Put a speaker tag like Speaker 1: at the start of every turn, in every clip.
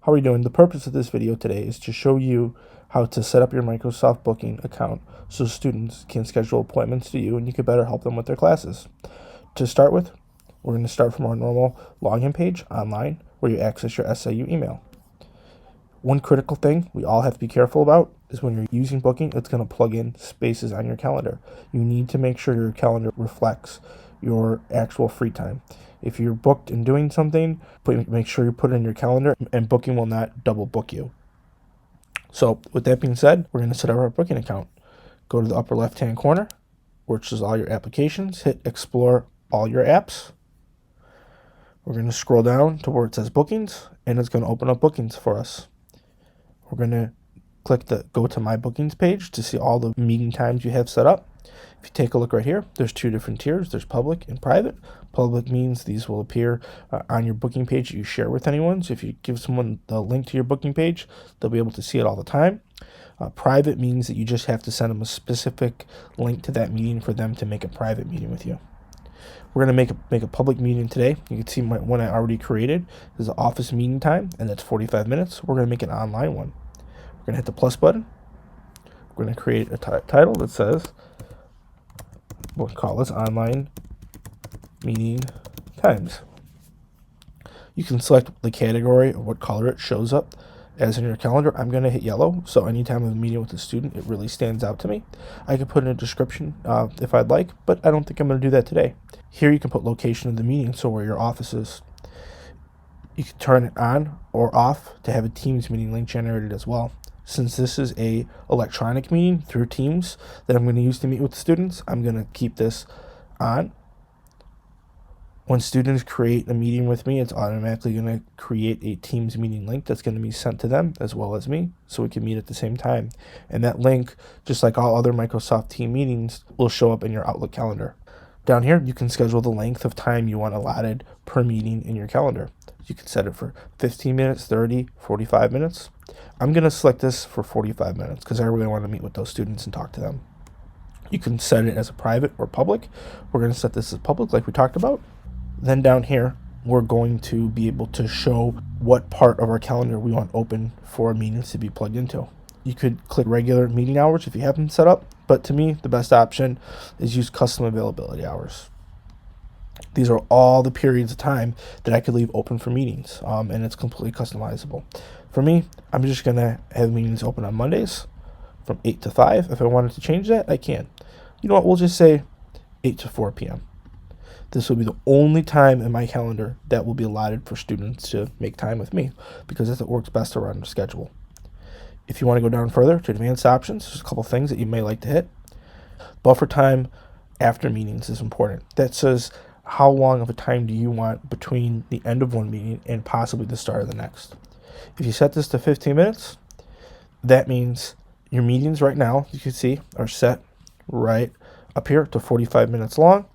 Speaker 1: How are you doing? The purpose of this video today is to show you how to set up your Microsoft Booking account so students can schedule appointments to you and you can better help them with their classes. To start with, we're going to start from our normal login page online where you access your SIU email. One critical thing we all have to be careful about is when you're using Booking, it's going to plug in spaces on your calendar. You need to make sure your calendar reflects your actual free time. If you're booked and doing something, make sure you put it in your calendar and Booking will not double book you. So with that being said, we're going to set up our Booking account. Go to the upper left-hand corner, which is all your applications. Hit Explore All Your Apps. We're going to scroll down to where it says Bookings, and it's going to open up Bookings for us. We're going to click the Go to My Bookings page to see all the meeting times you have set up. If you take a look right here, there's two different tiers. There's public and private. Public means these will appear on your booking page that you share with anyone. So if you give someone the link to your booking page, they'll be able to see it all the time. Private means that you just have to send them a specific link to that meeting for them to make a private meeting with you. We're going to make a public meeting today. You can see one I already created. This is an office meeting time, and that's 45 minutes. We're going to make an online one. We're going to hit the plus button. We're going to create a title that says, we'll call this Online Meeting Times. You can select the category of what color it shows up as in your calendar. I'm going to hit yellow, so anytime I'm meeting with a student, it really stands out to me. I can put in a description if I'd like, but I don't think I'm going to do that today. Here you can put location of the meeting, so where your office is. You can turn it on or off to have a Teams meeting link generated as well. Since this is a electronic meeting through Teams that I'm going to use to meet with students, I'm going to keep this on. When students create a meeting with me, it's automatically going to create a Teams meeting link that's going to be sent to them as well as me, so we can meet at the same time. And that link, just like all other Microsoft Teams meetings, will show up in your Outlook calendar. Down here, you can schedule the length of time you want allotted per meeting in your calendar. You can set it for 15 minutes, 30, 45 minutes. I'm going to select this for 45 minutes because I really want to meet with those students and talk to them. You can set it as a private or public. We're going to set this as public like we talked about. Then down here, we're going to be able to show what part of our calendar we want open for meetings to be plugged into. You could click regular meeting hours if you have them set up, but to me, the best option is use custom availability hours. These are all the periods of time that I could leave open for meetings, and it's completely customizable. For me, I'm just going to have meetings open on Mondays from 8 to 5. If I wanted to change that, I can. You know what, we'll just say 8 to 4 p.m. This will be the only time in my calendar that will be allotted for students to make time with me because that's what works best around their schedule. If you want to go down further to advanced options, there's a couple things that you may like to hit. Buffer time after meetings is important. That says how long of a time do you want between the end of one meeting and possibly the start of the next. If you set this to 15 minutes, that means your meetings right now, you can see, are set right up here to 45 minutes long.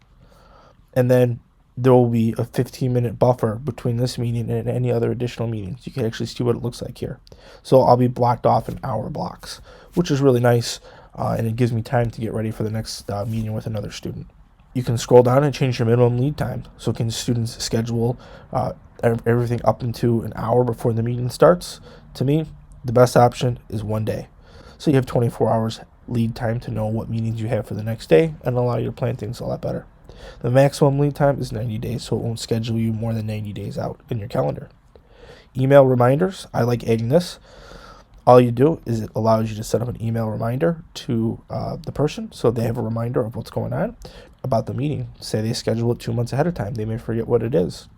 Speaker 1: And then there will be a 15-minute buffer between this meeting and any other additional meetings. You can actually see what it looks like here. So I'll be blocked off in hour blocks, which is really nice, and it gives me time to get ready for the next meeting with another student. You can scroll down and change your minimum lead time. So can students schedule everything up into an hour before the meeting starts? To me, the best option is 1 day. So you have 24 hours lead time to know what meetings you have for the next day and allow you to plan things a lot better. The maximum lead time is 90 days, so it won't schedule you more than 90 days out in your calendar. Email reminders, I like adding this. All you do is it allows you to set up an email reminder to the person so they have a reminder of what's going on about the meeting. Say they schedule it 2 months ahead of time. They may forget what it is.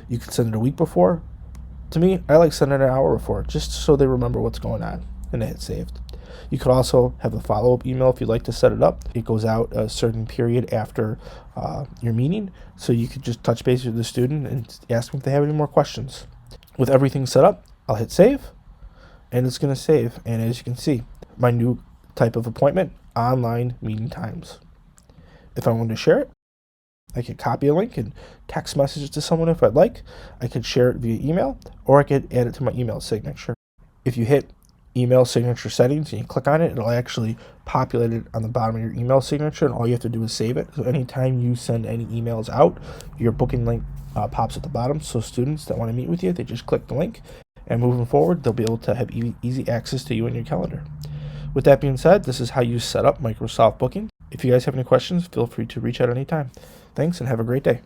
Speaker 1: You can send it a week before. To me, I like sending it an hour before just so they remember what's going on and they hit saved. You could also have a follow-up email if you'd like to set it up. It goes out a certain period after your meeting, so you could just touch base with the student and ask them if they have any more questions. With everything set up, I'll hit save, and it's going to save. And as you can see, my new type of appointment, online meeting times. If I wanted to share it, I could copy a link and text message it to someone if I'd like. I could share it via email, or I could add it to my email signature. If you hit email signature settings and you click on it, it'll actually populate it on the bottom of your email signature, and all you have to do is save it. So anytime you send any emails out, your booking link pops at the bottom. So students that want to meet with you, they just click the link And moving forward, they'll be able to have easy access to you in your calendar. With that being said, this is how you set up Microsoft Booking. If you guys have any questions, feel free to reach out anytime. Thanks and have a great day.